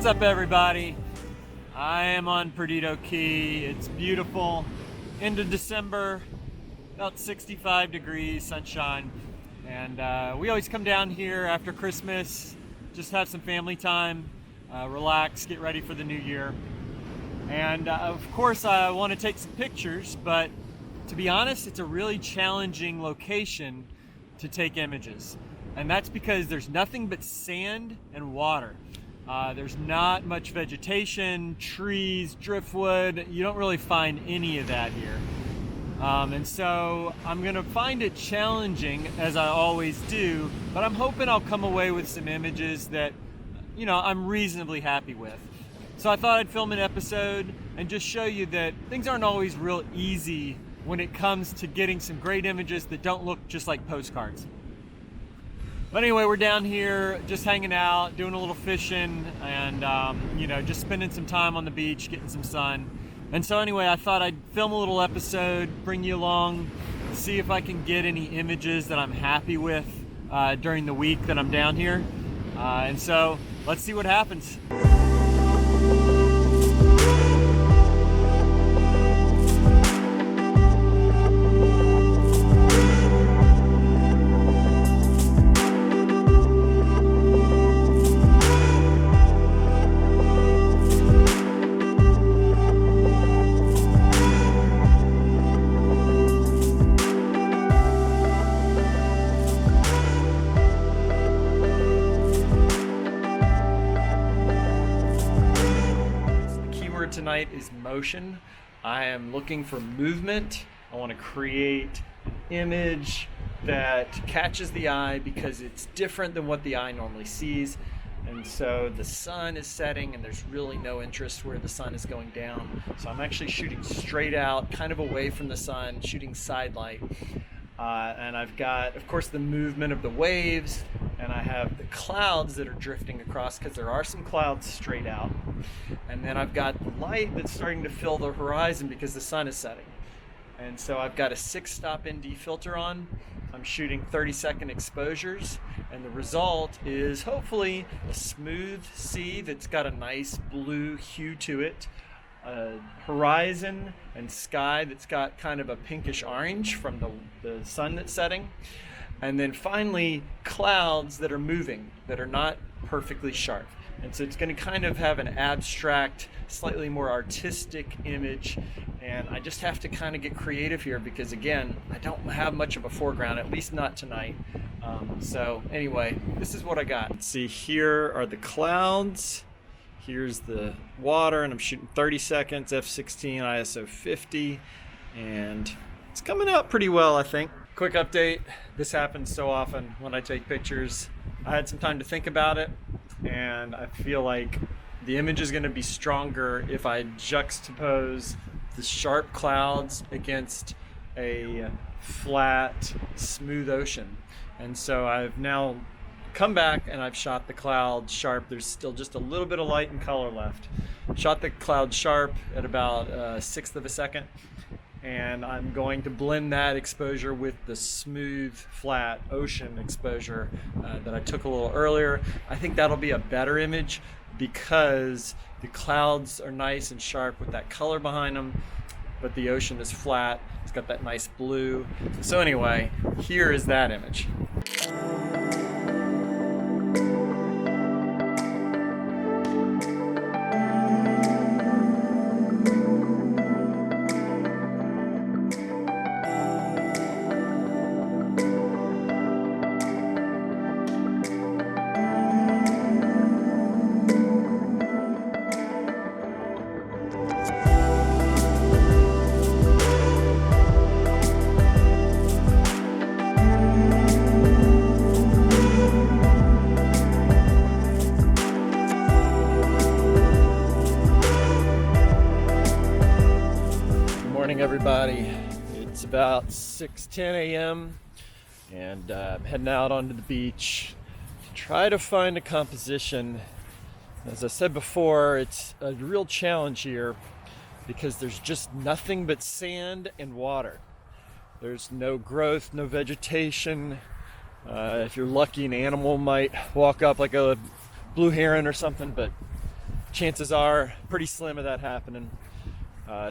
What's up, everybody? I am on Perdido Key. It's beautiful. End of December, about 65 degrees, sunshine. And we always come down here after Christmas, just have some family time, relax, get ready for the new year. And of course, I want to take some pictures, but to be honest, it's a really challenging location to take images. And that's because there's nothing but sand and water. There's not much vegetation, trees, driftwood. You don't really find any of that here. And so I'm gonna find it challenging, as I always do, but I'm hoping I'll come away with some images that, you know, I'm reasonably happy with. So I thought I'd film an episode and just show you that things aren't always real easy when it comes to getting some great images that don't look just like postcards. But anyway, we're down here just hanging out, doing a little fishing, and you know, just spending some time on the beach, getting some sun. And so anyway, I thought I'd film a little episode, bring you along, see if I can get any images that I'm happy with during the week that I'm down here. And so let's see what happens. Tonight is motion. I am looking for movement. I want to create an image that catches the eye because it's different than what the eye normally sees. And so the sun is setting and there's really no interest where the sun is going down. So I'm actually shooting straight out, kind of away from the sun, shooting side light. And I've got, of course, the movement of the waves, and I have the clouds that are drifting across because there are some clouds straight out. And then I've got the light that's starting to fill the horizon because the sun is setting. And so I've got a 6-stop ND filter on. I'm shooting 30-second exposures, and the result is hopefully a smooth sea that's got a nice blue hue to it, a horizon and sky that's got kind of a pinkish orange from the sun that's setting, and then finally clouds that are moving, that are not perfectly sharp. And so it's going to kind of have an abstract, slightly more artistic image, and I just have to kind of get creative here because, again, I don't have much of a foreground, at least not tonight. So anyway, this is what I got. Let's see, here are the clouds. Here's the water, and I'm shooting 30 seconds, f/16, ISO 50, and it's coming out pretty well, I think. Quick update, this happens so often when I take pictures. I had some time to think about it, and I feel like the image is going to be stronger if I juxtapose the sharp clouds against a flat, smooth ocean. And so I've now come back and I've shot the cloud sharp. There's still just a little bit of light and color left. Shot the cloud sharp at about a 1/6 of a second, and I'm going to blend that exposure with the smooth, flat ocean exposure that I took a little earlier. I think that'll be a better image because the clouds are nice and sharp with that color behind them, but the ocean is flat. It's got that nice blue. So anyway, here is that image. Everybody, it's about 6:10 a.m. and I'm heading out onto the beach to try to find a composition. As I said before, it's a real challenge here because there's just nothing but sand and water. There's no growth, no vegetation. If you're lucky, an animal might walk up like a blue heron or something, but chances are pretty slim of that happening.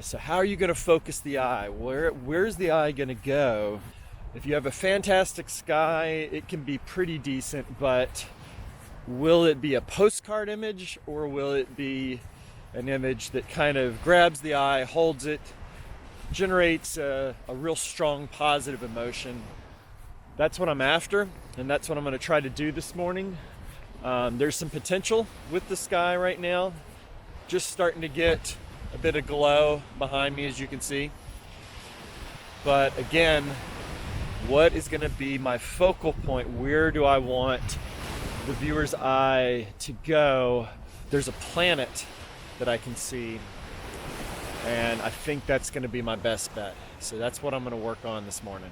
So how are you going to focus the eye? Where's the eye going to go? If you have a fantastic sky, it can be pretty decent, but will it be a postcard image, or will it be an image that kind of grabs the eye, holds it, generates a real strong positive emotion? That's what I'm after, and that's what I'm going to try to do this morning. There's some potential with the sky right now. Just starting to get a bit of glow behind me, as you can see. But again, what is going to be my focal point? Where do I want the viewer's eye to go? There's a planet that I can see, and I think that's going to be my best bet. So that's what I'm going to work on this morning.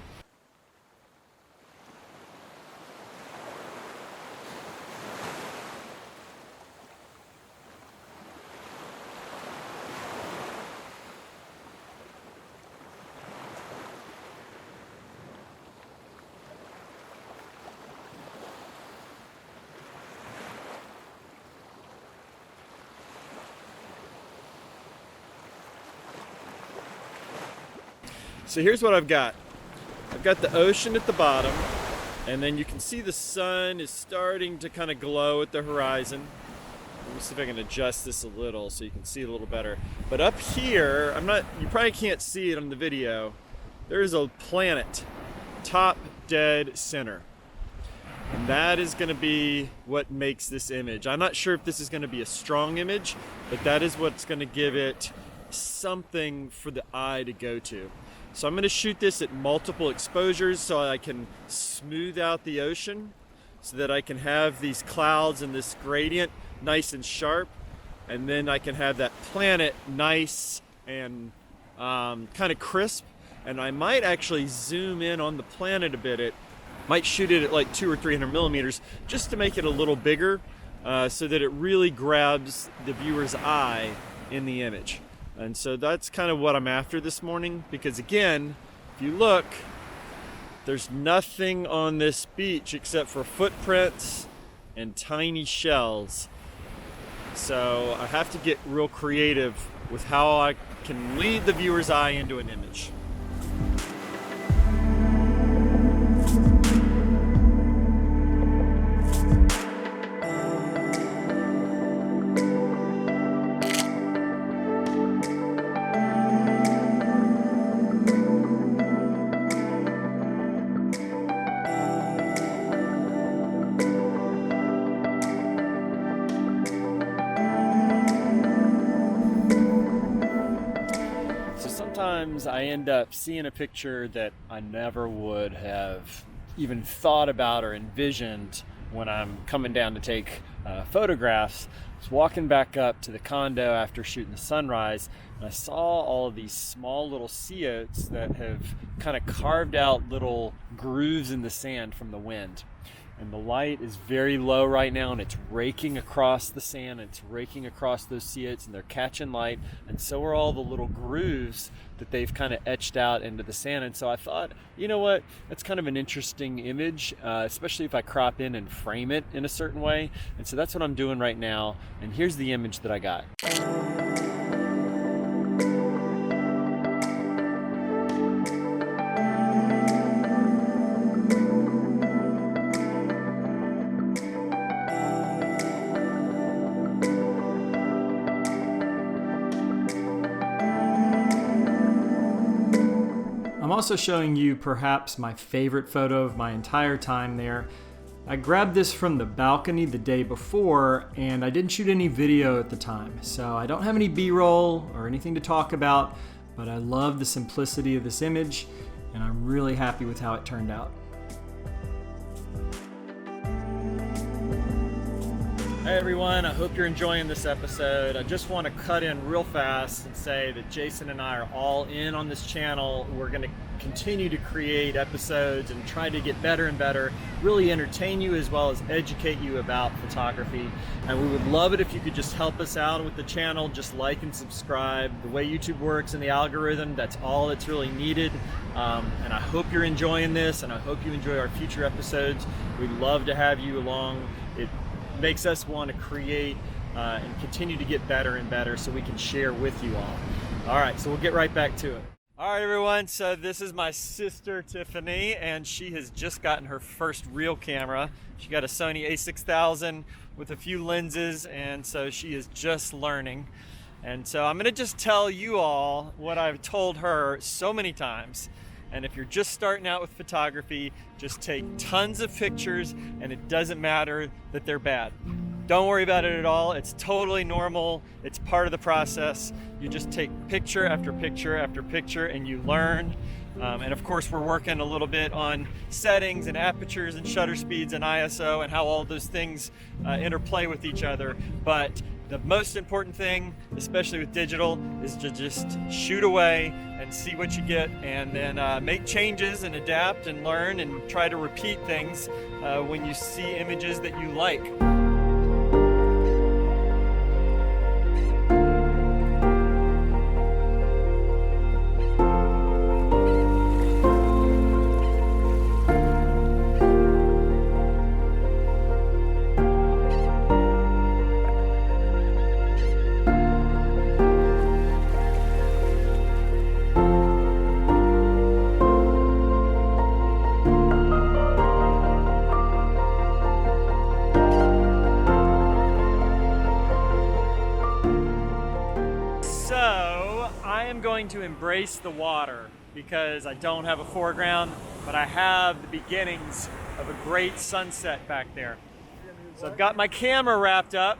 So here's what I've got. I've got the ocean at the bottom, and then you can see the sun is starting to kind of glow at the horizon. Let me see if I can adjust this a little so you can see it a little better. But up here, you probably can't see it on the video. There's a planet, top dead center. And that is going to be what makes this image. I'm not sure if this is going to be a strong image, but that is what's going to give it something for the eye to go to. So I'm going to shoot this at multiple exposures so I can smooth out the ocean, so that I can have these clouds and this gradient nice and sharp, and then I can have that planet nice and kind of crisp. And I might actually zoom in on the planet a bit. It might shoot it at like 200 or 300 millimeters just to make it a little bigger, so that it really grabs the viewer's eye in the image. And so that's kind of what I'm after this morning, because again, if you look, there's nothing on this beach except for footprints and tiny shells. So I have to get real creative with how I can lead the viewer's eye into an image. Sometimes I end up seeing a picture that I never would have even thought about or envisioned when I'm coming down to take photographs. I was walking back up to the condo after shooting the sunrise, and I saw all of these small little sea oats that have kind of carved out little grooves in the sand from the wind. And the light is very low right now, and it's raking across the sand, and it's raking across those sea oats, and they're catching light, and so are all the little grooves that they've kind of etched out into the sand. And so I thought, you know what, that's kind of an interesting image, especially if I crop in and frame it in a certain way. And so that's what I'm doing right now, and here's the image that I got. I'm also showing you perhaps my favorite photo of my entire time there. I grabbed this from the balcony the day before, and I didn't shoot any video at the time, so I don't have any B-roll or anything to talk about, but I love the simplicity of this image, and I'm really happy with how it turned out. Hey everyone, I hope you're enjoying this episode. I just want to cut in real fast and say that Jason and I are all in on this channel. We're going to continue to create episodes and try to get better and better, really entertain you as well as educate you about photography. And we would love it if you could just help us out with the channel, just like and subscribe. The way YouTube works and the algorithm, that's all that's really needed. And I hope you're enjoying this, and I hope you enjoy our future episodes. We'd love to have you along. makes us want to create and continue to get better and better so we can share with you all. All right, so we'll get right back to it. All right, everyone, so this is my sister Tiffany, and she has just gotten her first real camera. She got a Sony a6000 with a few lenses, and so she is just learning. And so I'm gonna just tell you all what I've told her so many times. And if you're just starting out with photography, just take tons of pictures, and it doesn't matter that they're bad. Don't worry about it at all. It's totally normal. It's part of the process. You just take picture after picture after picture and you learn. And of course, we're working a little bit on settings and apertures and shutter speeds and ISO and how all those things interplay with each other. But the most important thing, especially with digital, is to just shoot away and see what you get, and then make changes and adapt and learn and try to repeat things when you see images that you like. Going to embrace the water because I don't have a foreground, but I have the beginnings of a great sunset back there. So I've got my camera wrapped up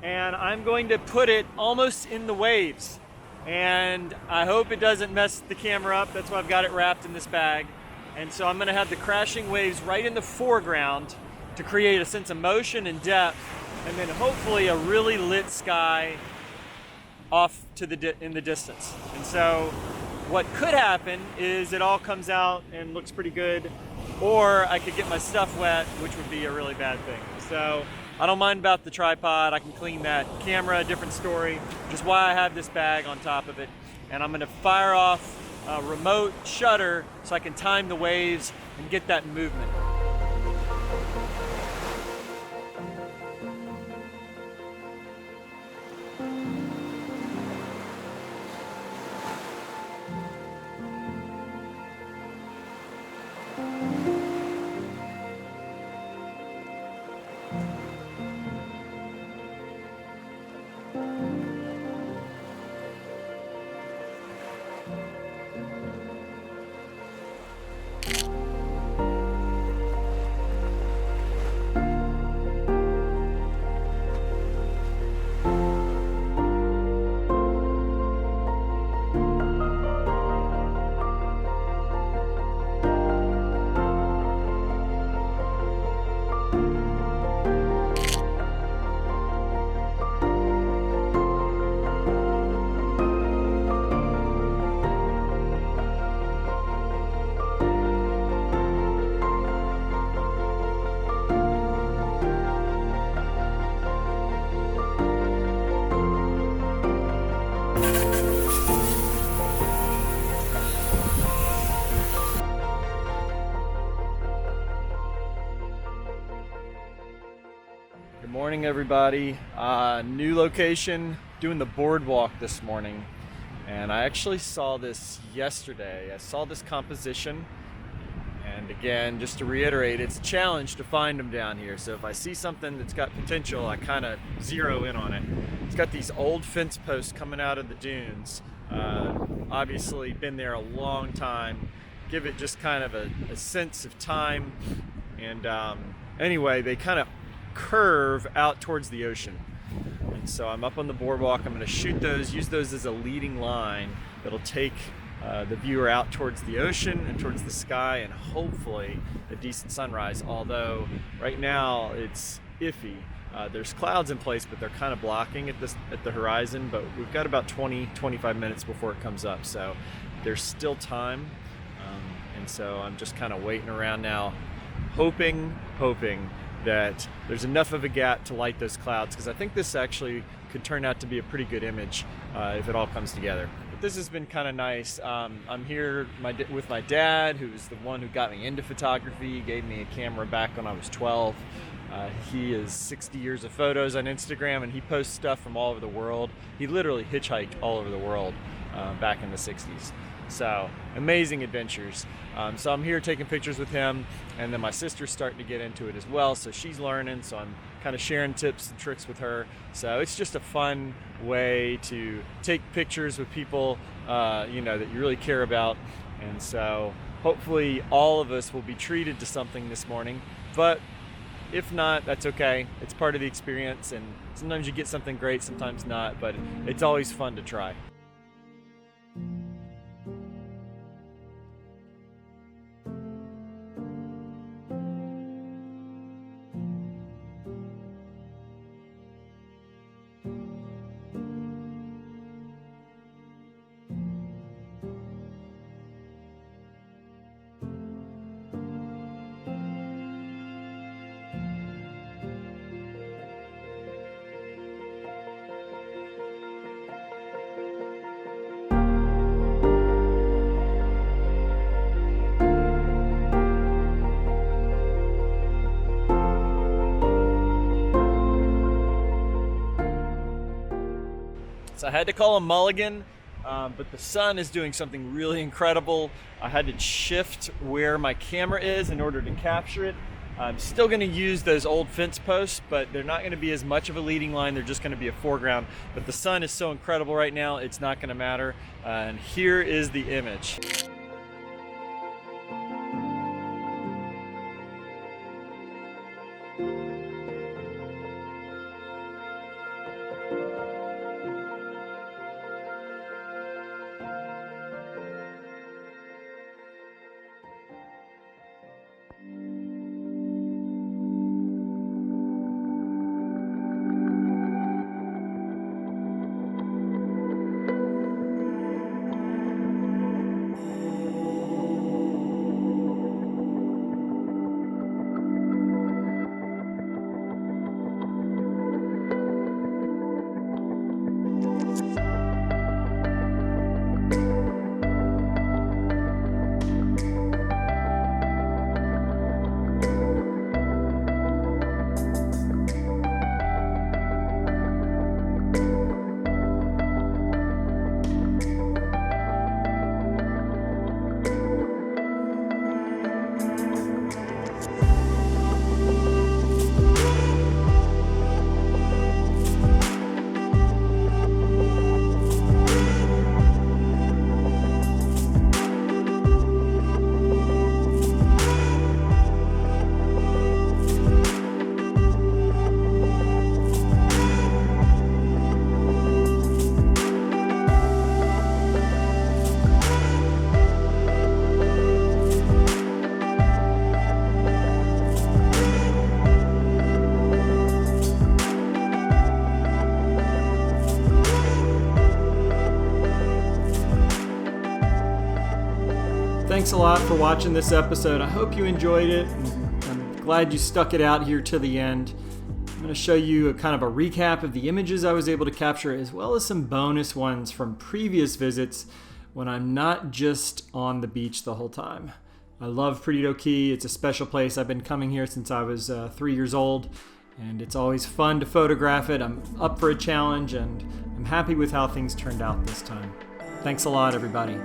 and I'm going to put it almost in the waves, and I hope it doesn't mess the camera up. That's why I've got it wrapped in this bag. And so I'm going to have the crashing waves right in the foreground to create a sense of motion and depth, and then hopefully a really lit sky off to in the distance. And so what could happen is it all comes out and looks pretty good, or I could get my stuff wet, which would be a really bad thing. So I don't mind about the tripod. I can clean that. Camera, different story, which is why I have this bag on top of it. And I'm gonna fire off a remote shutter so I can time the waves and get that movement. Good morning, everybody. New location, doing the boardwalk this morning. And I actually saw this yesterday. I saw this composition. And again, just to reiterate, it's a challenge to find them down here. So if I see something that's got potential, I kind of zero in on it. It's got these old fence posts coming out of the dunes. Obviously been there a long time. Give it just kind of a sense of time. And anyway, they kind of curve out towards the ocean. And so I'm up on the boardwalk. I'm going to shoot those, use those as a leading line that'll take the viewer out towards the ocean and towards the sky, and hopefully a decent sunrise, although right now it's iffy. There's clouds in place, but they're kind of blocking at the horizon, but we've got about 20-25 minutes before it comes up, so there's still time. And so I'm just kind of waiting around now, hoping that there's enough of a gap to light those clouds, because I think this actually could turn out to be a pretty good image if it all comes together. But this has been kind of nice. I'm here with my dad, who's the one who got me into photography. He gave me a camera back when I was 12. He is 60 years of photos on Instagram, and he posts stuff from all over the world. He literally hitchhiked all over the world back in the 60s. So amazing adventures. So I'm here taking pictures with him, and then my sister's starting to get into it as well, so she's learning, so I'm kind of sharing tips and tricks with her. So it's just a fun way to take pictures with people that you really care about. And so hopefully all of us will be treated to something this morning, but if not, that's okay. It's part of the experience, and sometimes you get something great, sometimes not, but it's always fun to try. So I had to call a mulligan, but the sun is doing something really incredible. I had to shift where my camera is in order to capture it. I'm still going to use those old fence posts, but they're not going to be as much of a leading line. They're just going to be a foreground. But the sun is so incredible right now, it's not going to matter. And here is the image. Thanks a lot for watching this episode. I hope you enjoyed it. I'm glad you stuck it out here to the end. I'm going to show you a kind of a recap of the images I was able to capture, as well as some bonus ones from previous visits when I'm not just on the beach the whole time. I love Perdido Key. It's a special place. I've been coming here since I was 3 years old, and it's always fun to photograph it. I'm up for a challenge, and I'm happy with how things turned out this time. Thanks a lot, everybody.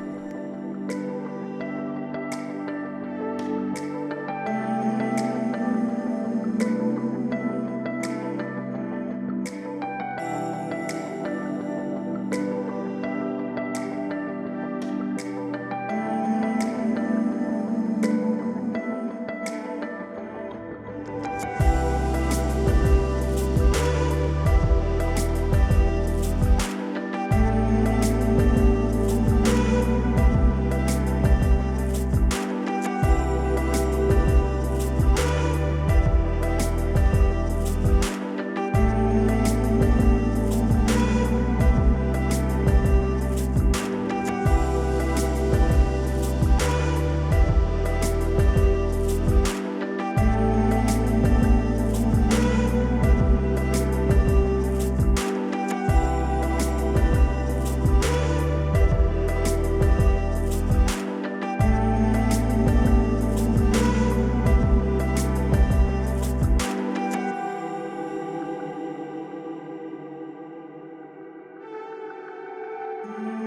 you.